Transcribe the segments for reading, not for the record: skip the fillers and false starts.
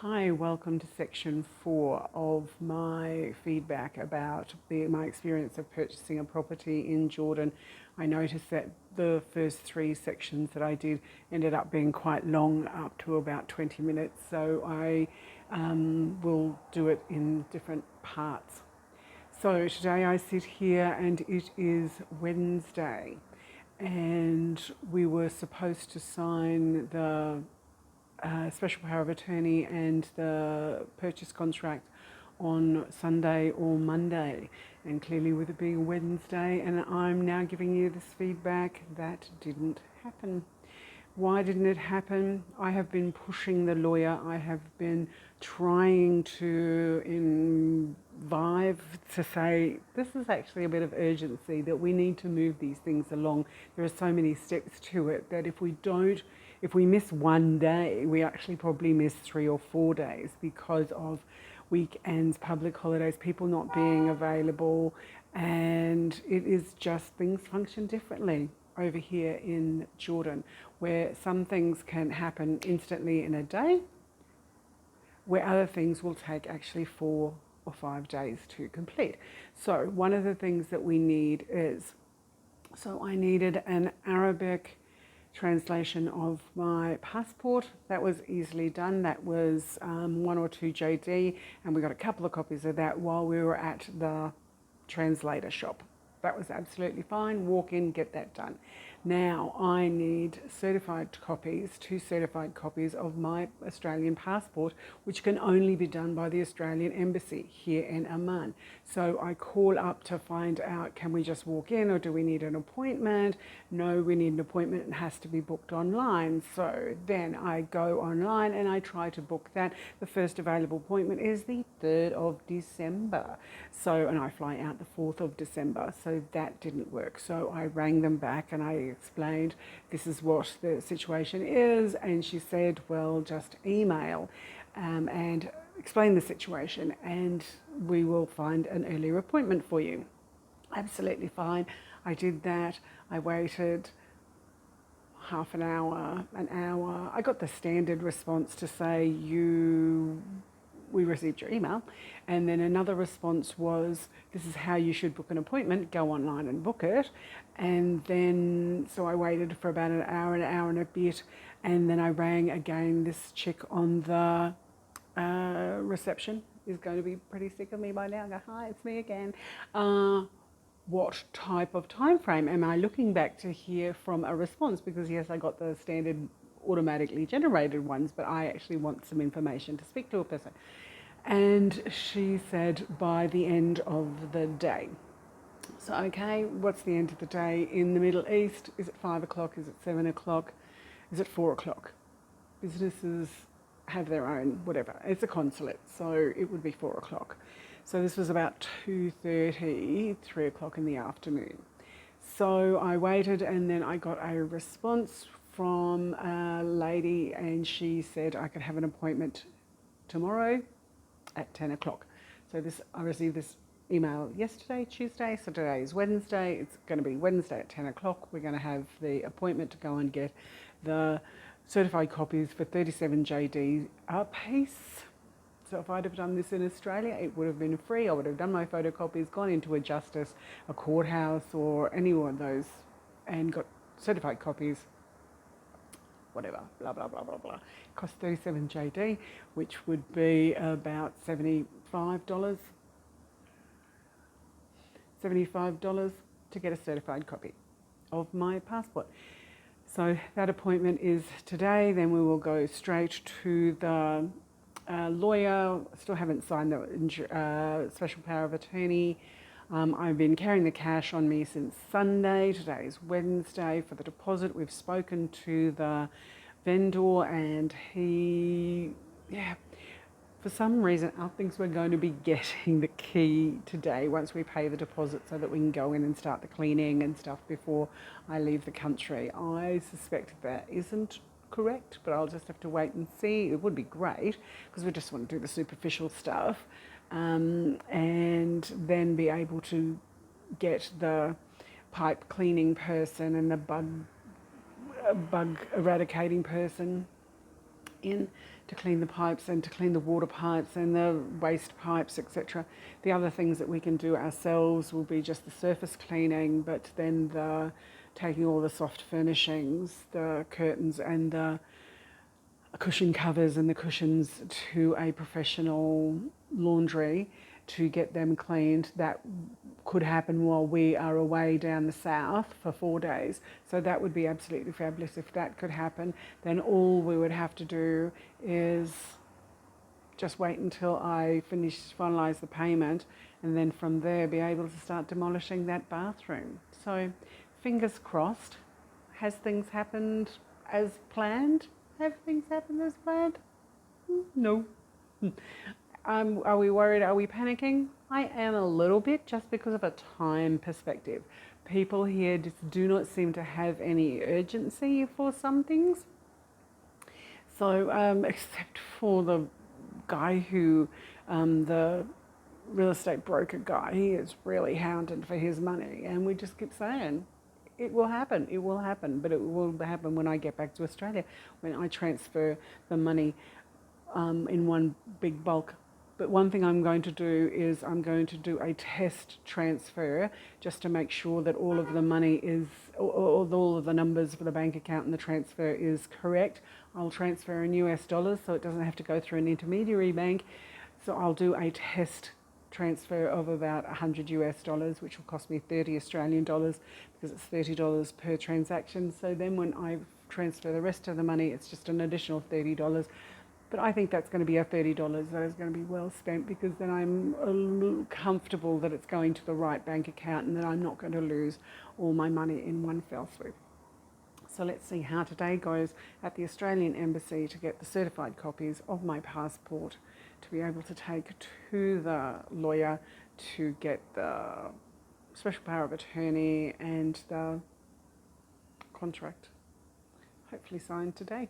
Hi, welcome to section 4 of my feedback about my experience of purchasing a property in Jordan. I noticed that the first 3 sections that I did ended up being quite long, up to about 20 minutes, so I will do it in different parts. So today I sit here and it is Wednesday, and we were supposed to sign the special power of attorney and the purchase contract on Sunday or Monday, and clearly with it being Wednesday and I'm now giving you this feedback, that didn't happen. Why didn't it happen? I have been pushing the lawyer. I have been trying to revive to say this is actually a bit of urgency, that we need to move these things along. There are so many steps to it that if we miss one day, we actually probably miss 3 or 4 days because of weekends, public holidays, people not being available, and it is just things function differently over here in Jordan, where some things can happen instantly in a day, where other things will take actually 4 or 5 days to complete. So one of the things that we need is, so I needed an Arabic translation of my passport. That was easily done. That was 1 or 2 JD, and we got a couple of copies of that while we were at the translator shop. That was absolutely fine. Walk in, get that done. Now I need certified copies, 2 certified copies of my Australian passport, which can only be done by the Australian Embassy here in Amman. So I call up to find out, can we just walk in or do we need an appointment? No, we need an appointment. It has to be booked online. So then I go online and I try to book that. The first available appointment is the 3rd of December. So, and I fly out the 4th of December. So that didn't work. So I rang them back and I explained this is what the situation is, and she said, well, just email and explain the situation and we will find an earlier appointment for you. Absolutely fine. I did that. I waited half an hour, an hour. I got the standard response to say we received your email, and then another response was, this is how you should book an appointment, go online and book it. And then so I waited for about an hour and a bit, and then I rang again. This chick on the reception is going to be pretty sick of me by now. I go, hi, it's me again. What type of time frame am I looking back to hear from a response? Because yes, I got the standard automatically generated ones, but I actually want some information to speak to a person. And she said by the end of the day. So okay, what's the end of the day in the Middle East? Is it 5 o'clock? Is it 7 o'clock? Is it 4 o'clock? Businesses have their own whatever. It's a consulate, so it would be 4 o'clock. So this was about 2:30, 3 o'clock in the afternoon. So I waited, and then I got a response from a lady, and she said I could have an appointment tomorrow at 10 o'clock. So I received this email yesterday, Tuesday, so today is Wednesday. It's going to be Wednesday at 10 o'clock. We're going to have the appointment to go and get the certified copies for 37 JD a piece. So if I'd have done this in Australia, it would have been free. I would have done my photocopies, gone into a justice, a courthouse, or any one of those, and got certified copies, whatever, blah, blah, blah, blah, blah. It cost 37 JD, which would be about $75 to get a certified copy of my passport. So that appointment is today. Then we will go straight to the lawyer. Still haven't signed the special power of attorney. I've been carrying the cash on me since Sunday. Today is Wednesday for the deposit. We've spoken to the vendor, and for some reason I think we're going to be getting the key today once we pay the deposit, so that we can go in and start the cleaning and stuff before I leave the country. I suspect that isn't correct, but I'll just have to wait and see. It would be great because we just want to do the superficial stuff, and then be able to get the pipe cleaning person and the bug eradicating person in to clean the pipes and to clean the water pipes and the waste pipes, etc. The other things that we can do ourselves will be just the surface cleaning, but then taking all the soft furnishings, the curtains and the cushion covers and the cushions to a professional laundry to get them cleaned. That could happen while we are away down the south for 4 days. So that would be absolutely fabulous. If that could happen, then all we would have to do is just wait until I finalise the payment, and then from there be able to start demolishing that bathroom. So fingers crossed. Has things happened as planned? Have things happened as planned? No. Are we worried? Are we panicking? I am a little bit, just because of a time perspective. People here just do not seem to have any urgency for some things. So except for the guy who, the real estate broker guy, he is really hounded for his money, and we just keep saying, it will happen, but it will happen when I get back to Australia, when I transfer the money in one big bulk. But one thing I'm going to do is I'm going to do a test transfer just to make sure that all of the money is, all of the numbers for the bank account and the transfer is correct. I'll transfer in US dollars so it doesn't have to go through an intermediary bank. So I'll do a test transfer of about 100 US dollars, which will cost me 30 Australian dollars because it's $30 per transaction. So then when I transfer the rest of the money, it's just an additional $30. But I think that's going to be a $30 that is going to be well spent, because then I'm a little comfortable that it's going to the right bank account and that I'm not going to lose all my money in one fell swoop. So let's see how today goes at the Australian Embassy to get the certified copies of my passport to be able to take to the lawyer to get the special power of attorney and the contract hopefully signed today.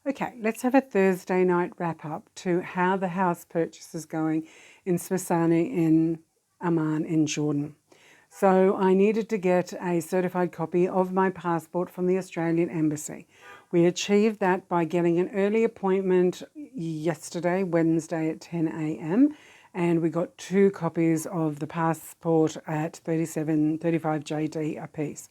Okay, let's have a Thursday night wrap up to how the house purchase is going in Smithsani in Amman in Jordan. So I needed to get a certified copy of my passport from the Australian Embassy. We achieved that by getting an early appointment yesterday, Wednesday at 10 a.m. And we got 2 copies of the passport at 35 JD a piece.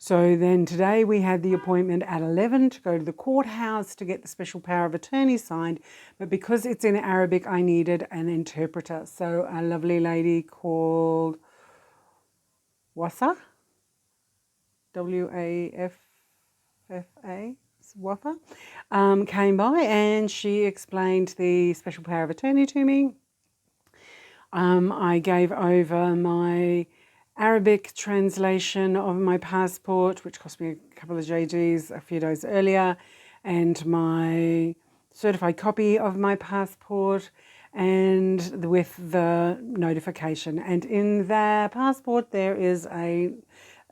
So then today we had the appointment at 11 to go to the courthouse to get the special power of attorney signed. But because it's in Arabic, I needed an interpreter. So a lovely lady called Wafa, W-A-F-F-A, Wafa, came by and she explained the special power of attorney to me. I gave over my Arabic translation of my passport, which cost me a couple of JGs a few days earlier, and my certified copy of my passport, and with the notification. And in the passport there is a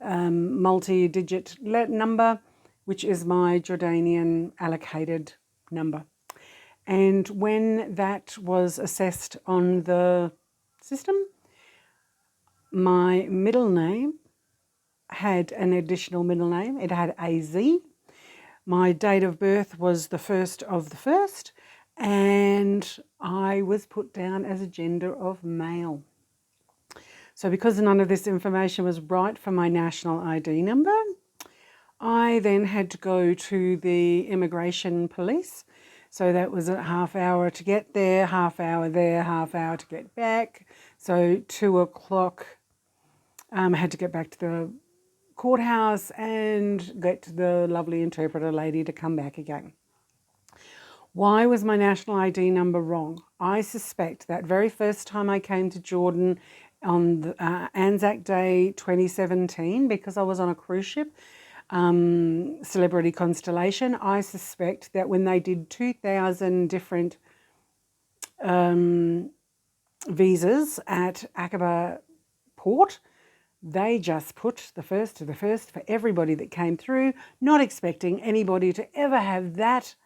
multi-digit number, which is my Jordanian allocated number. And when that was assessed on the system, my middle name had an additional middle name. It had AZ. My date of birth was the 1st of the 1st, and I was put down as a gender of male. So because none of this information was right for my national ID number, I then had to go to the immigration police. So that was a half hour to get there, half hour there, half hour to get back. So 2 o'clock, I had to get back to the courthouse and get the lovely interpreter lady to come back again. Why was my national ID number wrong? I suspect that very first time I came to Jordan on the, Anzac Day 2017, because I was on a cruise ship, Celebrity Constellation, I suspect that when they did 2,000 different visas at Aqaba Port, they just put the first to the first for everybody that came through, not expecting anybody to ever have that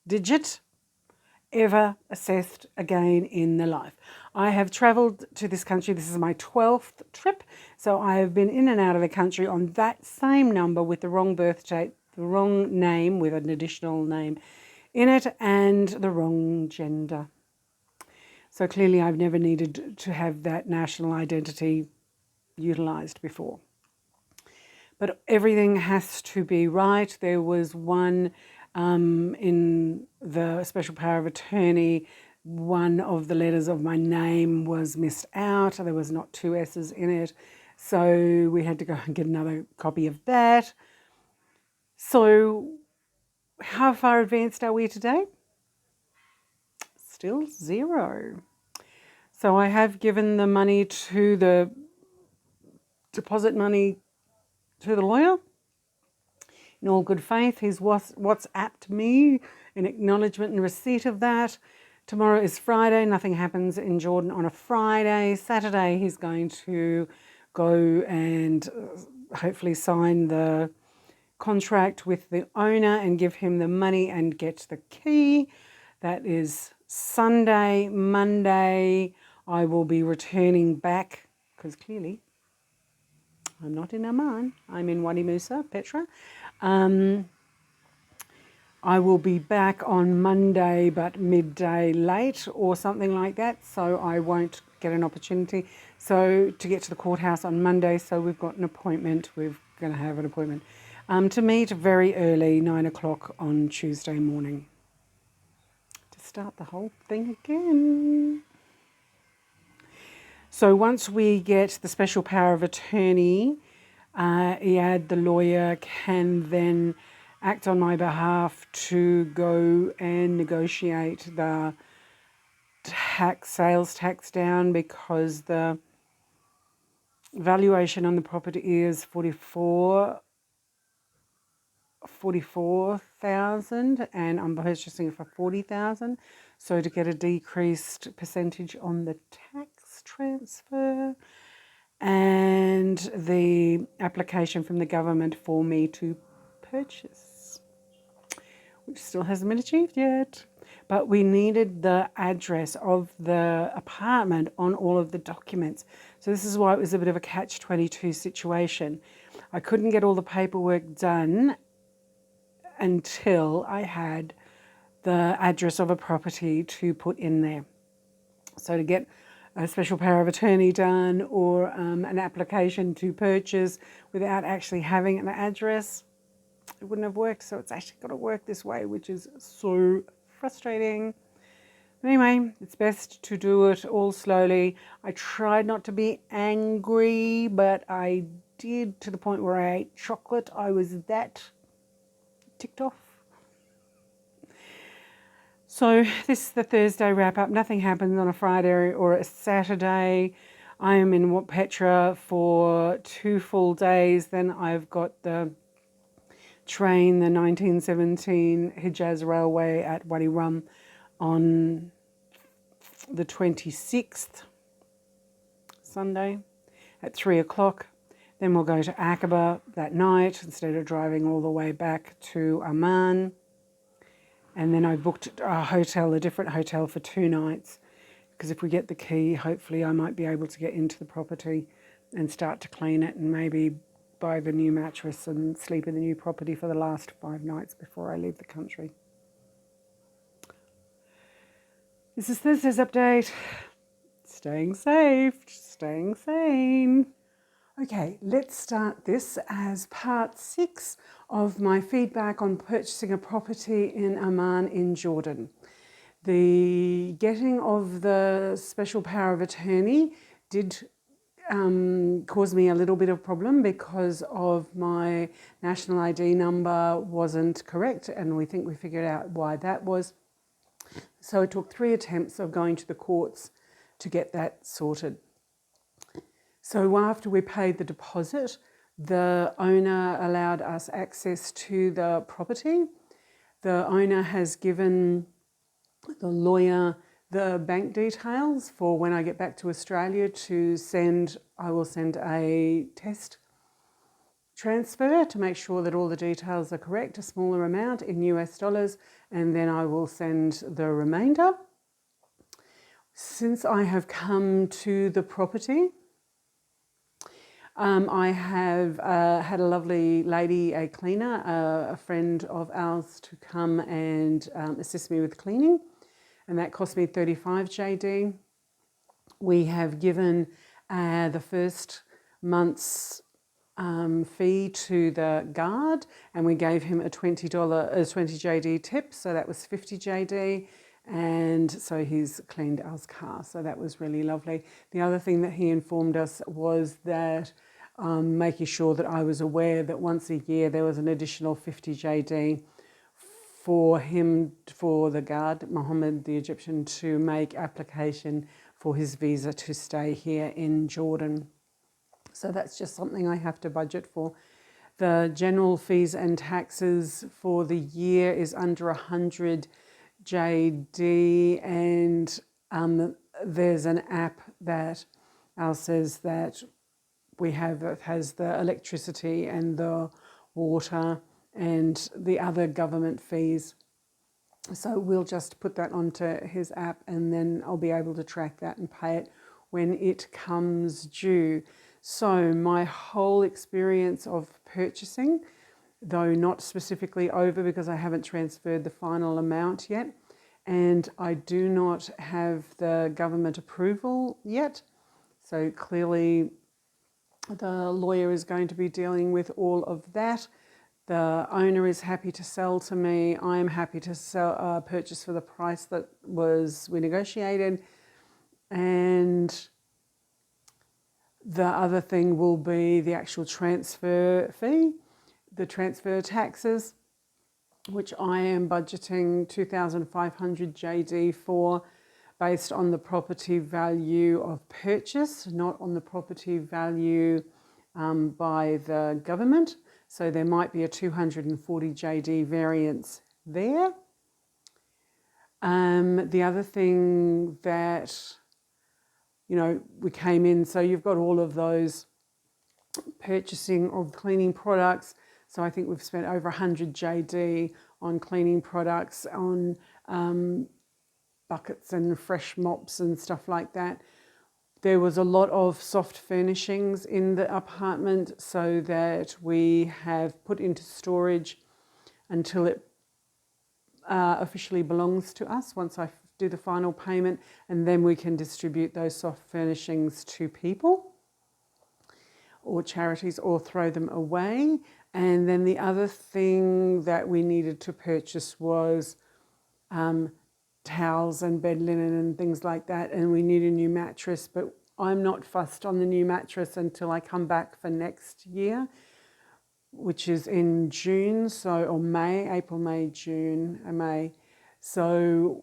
digit ever assessed again in their life. I have travelled to this country, this is my 12th trip, so I have been in and out of the country on that same number with the wrong birth date the wrong name with an additional name in it, and the wrong gender. So clearly I've never needed to have that national identity utilised before. But everything has to be right. There was one in the special power of attorney, one of the letters of my name was missed out. There was not 2 S's in it. So we had to go and get another copy of that. So how far advanced are we today? Still 0. So I have given the money to the deposit money to the lawyer in all good faith. He's WhatsApped me in acknowledgement and receipt of that. Tomorrow is Friday. Nothing happens in Jordan on a Friday. Saturday he's going to go and hopefully sign the contract with the owner and give him the money and get the key. That is Sunday. Monday I will be returning back, because clearly I'm not in Amman. I'm in Wadi Musa, Petra. I will be back on Monday, but midday late or something like that, so I won't get an opportunity to get to the courthouse on Monday. So we've got an appointment. We're going to have an appointment to meet very early, 9 o'clock on Tuesday morning, to start the whole thing again. So once we get the special power of attorney, Iyad, the lawyer, can then act on my behalf to go and negotiate the sales tax down, because the valuation on the property is 44,000 and I'm purchasing it for 40,000. So to get a decreased percentage on the tax transfer, and the application from the government for me to purchase, which still hasn't been achieved yet. But we needed the address of the apartment on all of the documents. So this is why it was a bit of a catch-22 situation. I couldn't get all the paperwork done until I had the address of a property to put in there. So to get a special power of attorney done or an application to purchase without actually having an address, it wouldn't have worked. So it's actually got to work this way, which is so frustrating. But anyway, it's best to do it all slowly. I tried not to be angry, but I did, to the point where I ate chocolate. I was that ticked off. So this is the Thursday wrap up. Nothing happens on a Friday or a Saturday. I am in Petra for 2 full days. Then I've got the train, the 1917 Hijaz Railway at Wadi Rum on the 26th, Sunday, at 3 o'clock. Then we'll go to Aqaba that night instead of driving all the way back to Amman. And then I booked a different hotel for 2 nights, because if we get the key, hopefully I might be able to get into the property and start to clean it and maybe buy the new mattress and sleep in the new property for the last 5 nights before I leave the country. This is Thursday's update. Staying safe, staying sane. Okay, let's start this as part 6 of my feedback on purchasing a property in Amman in Jordan. The getting of the special power of attorney did cause me a little bit of problem, because of my national ID number wasn't correct, and we think we figured out why that was. So it took 3 attempts of going to the courts to get that sorted. So after we paid the deposit, the owner allowed us access to the property. The owner has given the lawyer the bank details for when I get back to Australia to send. I will send a test transfer to make sure that all the details are correct, a smaller amount in US dollars, and then I will send the remainder. Since I have come to the property, I have had a lovely lady, a cleaner, a friend of ours, to come and assist me with cleaning, and that cost me 35 JD. We have given the first month's fee to the guard, and we gave him a $20 JD tip, so that was 50 JD. And so he's cleaned our car, so that was really lovely. The other thing that he informed us was that making sure that I was aware that once a year there was an additional 50 JD for him, for the guard, Mohammed the Egyptian, to make application for his visa to stay here in Jordan. So that's just something I have to budget for. The general fees and taxes for the year is under 100 JD, and there's an app that says that we have, it has the electricity and the water and the other government fees. So we'll just put that onto his app, and then I'll be able to track that and pay it when it comes due. So my whole experience of purchasing, though not specifically over because I haven't transferred the final amount yet, and I do not have the government approval yet. So clearly the lawyer is going to be dealing with all of that. The owner is happy to sell to me. I am happy to sell, purchase for the price that we negotiated. And the other thing will be the actual transfer fee, the transfer taxes, which I am budgeting 2,500 JD for, based on the property value of purchase, not on the property value by the government. So there might be a 240 JD variance there. The other thing that, we came in, so you've got all of those purchasing of cleaning products. So I think we've spent over 100 JD on cleaning products, on buckets and fresh mops and stuff like that. There was a lot of soft furnishings in the apartment, so that we have put into storage until it officially belongs to us, once I do the final payment, and then we can distribute those soft furnishings to people or charities or throw them away. And then the other thing that we needed to purchase was towels and bed linen and things like that, and we need a new mattress, but I'm not fussed on the new mattress until I come back for next year, which is in June, or May, April, May, June, May. So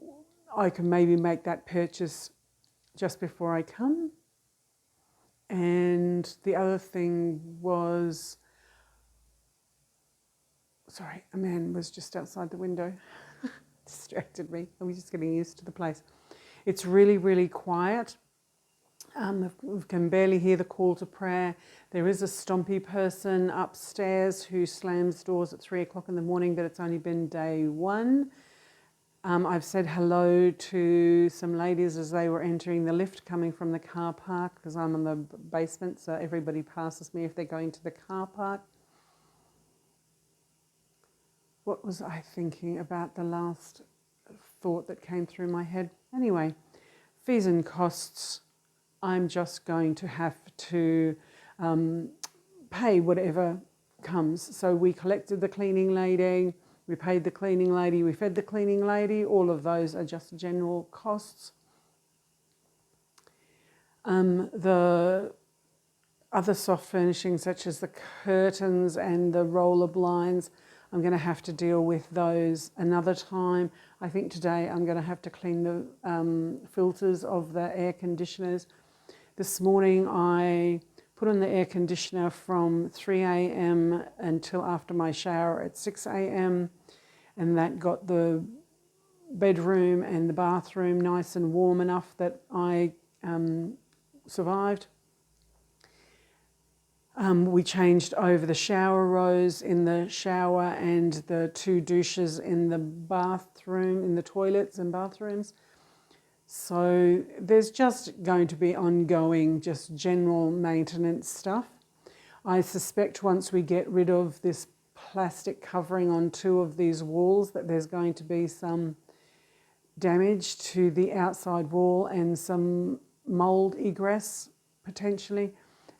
I can maybe make that purchase just before I come. And the other thing was, sorry, a man was just outside the window. Distracted me. I was just getting used to the place. It's really, really quiet. We can barely hear the call to prayer. There is a stompy person upstairs who slams doors at 3 o'clock in the morning, but it's only been day one. I've said hello to some ladies as they were entering the lift coming from the car park, because I'm on the basement, so everybody passes me if they're going to the car park. What was I thinking about, the last thought that came through my head? Anyway, fees and costs, I'm just going to have to pay whatever comes. So we collected the cleaning lady, we paid the cleaning lady, we fed the cleaning lady. All of those are just general costs. The other soft furnishings, such as the curtains and the roller blinds, I'm going to have to deal with those another time. I think today I'm going to have to clean the filters of the air conditioners. This morning I put on the air conditioner from 3 a.m. until after my shower at 6 a.m. and that got the bedroom and the bathroom nice and warm enough that I survived. We changed over the shower rows in the shower and the 2 douches in the bathroom, in the toilets and bathrooms. So there's just going to be ongoing, just general maintenance stuff. I suspect once we get rid of this plastic covering on 2 of these walls that there's going to be some damage to the outside wall and some mould egress potentially.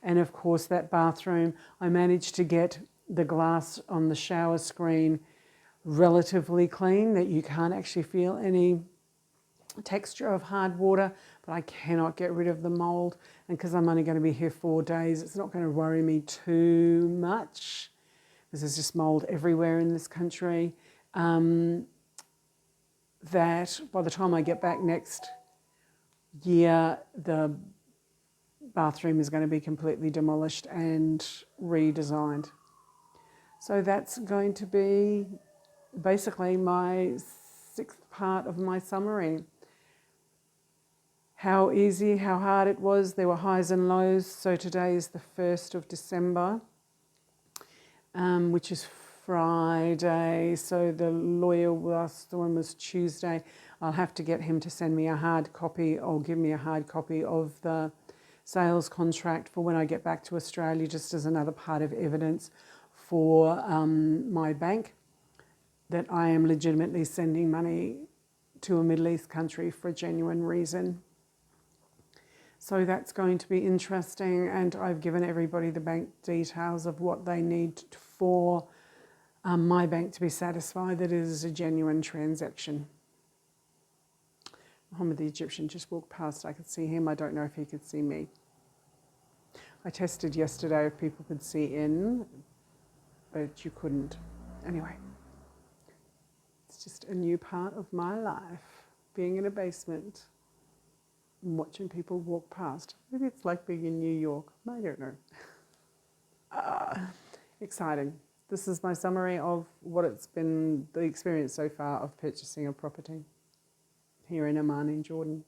And of course that bathroom, I managed to get the glass on the shower screen relatively clean, that you can't actually feel any texture of hard water, but I cannot get rid of the mould. And because I'm only going to be here 4 days, it's not going to worry me too much, because there's just mould everywhere in this country. That by the time I get back next year, the bathroom is going to be completely demolished and redesigned. So that's going to be basically my 6th part of my summary. How easy, how hard it was. There were highs and lows. So today is the 1st of December, which is Friday. So the lawyer last one was Tuesday. I'll have to get him to send me a hard copy or give me a hard copy of the sales contract for when I get back to Australia, just as another part of evidence for my bank that I am legitimately sending money to a Middle East country for a genuine reason. So that's going to be interesting, and I've given everybody the bank details of what they need for my bank to be satisfied that it is a genuine transaction. Mohammed the Egyptian just walked past. I could see him. I don't know if he could see me. I tested yesterday if people could see in, but you couldn't. Anyway, it's just a new part of my life, being in a basement and watching people walk past. Maybe it's like being in New York. I don't know. Exciting. This is my summary of what it's been, the experience so far of purchasing a property here in Amman in Jordan.